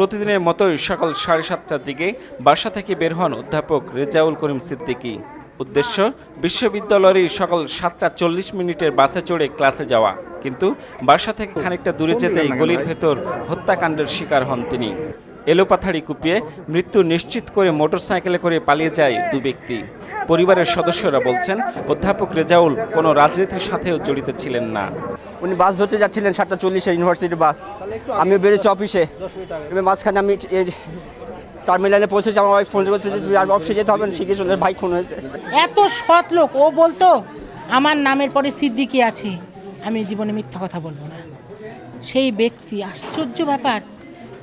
প্রতিদিনের মতোই সকাল 7:30টার দিকে বাসা থেকে বের হন অধ্যাপক রেজাউল করিম সিদ্দিকী। উদ্দেশ্য বিশ্ববিদ্যালয়েরই সকাল 7:40 বাসে চড়ে ক্লাসে যাওয়া, কিন্তু বাসা থেকে খানিকটা দূরে যেতেই গলির ভেতর হত্যাকাণ্ডের শিকার হন তিনি। এলোপাথাড়ি কুপিয়ে মৃত্যু নিশ্চিত করে মোটরসাইকেলে করে পালিয়ে যায় দু ব্যক্তি। পরিবারের সদস্যরা বলছেন অধ্যাপক রেজাউল কোনো রাজনীতির সাথেও জড়িত ছিলেন না। উনি বাস ধরতে যাচ্ছিলেন 7:40 ইউনিভার্সিটি বাস। আমি বেরিয়েছি অফিসে, এবার মাঝখানে আমি টার্মিনালে পৌঁছেছি। আমার ওয়াইফ ফোন করছে যে অফিসে যেতে হবে, শিখে চলে ভাই খুন হয়েছে। এত সৎ লোক, ও বলতো আমার নামের পরে সিদ্দিকী আছে, আমি জীবনে মিথ্যা কথা বলবো না। সেই ব্যক্তি, আশ্চর্য ব্যাপার,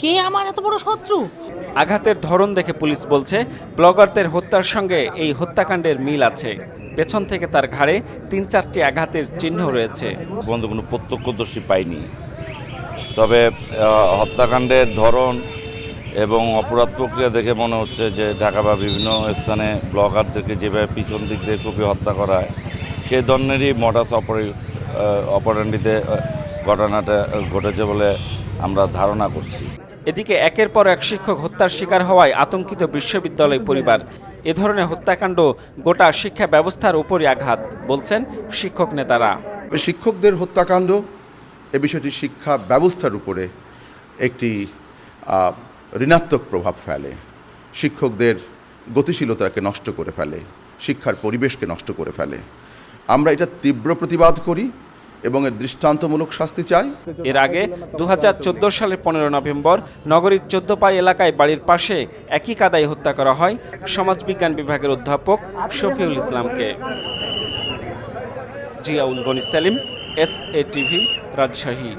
কে আমার এত বড় শত্রু। আঘাতের ধরন দেখে পুলিশ বলছে ব্লগারদের হত্যার সঙ্গে এই হত্যাকাণ্ডের মিল আছে। পেছন থেকে তার ঘাড়ে 3-4টি আঘাতের চিহ্ন রয়েছে। কোনো প্রত্যক্ষদর্শী পাইনি, তবে হত্যাকাণ্ডের ধরন এবং অপরাধ প্রক্রিয়া দেখে মনে হচ্ছে যে ঢাকা বা বিভিন্ন স্থানে ব্লগারদেরকে যেভাবে পিছন দিক দিয়ে কুপিয়ে হত্যা করা হয়, সেই ধরনেরই মডাস অপারেন্ডিতে ঘটনাটা ঘটেছে বলে আমরা ধারণা করছি। এদিকে একের পর এক শিক্ষক হত্যার শিকার হওয়ায় আতঙ্কিত বিশ্ববিদ্যালয় পরিবার। এ ধরনের হত্যাকাণ্ড গোটা শিক্ষা ব্যবস্থার উপরই আঘাত বলছেন শিক্ষক নেতারা। শিক্ষকদের হত্যাকাণ্ড এ বিষয়টি শিক্ষা ব্যবস্থার উপরে একটি ঋণাত্মক প্রভাব ফেলে, শিক্ষকদের গতিশীলতাকে নষ্ট করে ফেলে, শিক্ষার পরিবেশকে নষ্ট করে ফেলে। আমরা এটা তীব্র প্রতিবাদ করি এবং এর দৃষ্টান্তমূলক শাস্তি চাই। এর আগে 2014 সালের 15 নভেম্বর নগরীর 14 এলাকায় বাড়ির পাশে একই কাদায় হত্যা করা হয় সমাজবিজ্ঞান বিভাগের অধ্যাপক শফিউল ইসলামকে। Ziaul Gani Selim, SA TV, Rajshahi.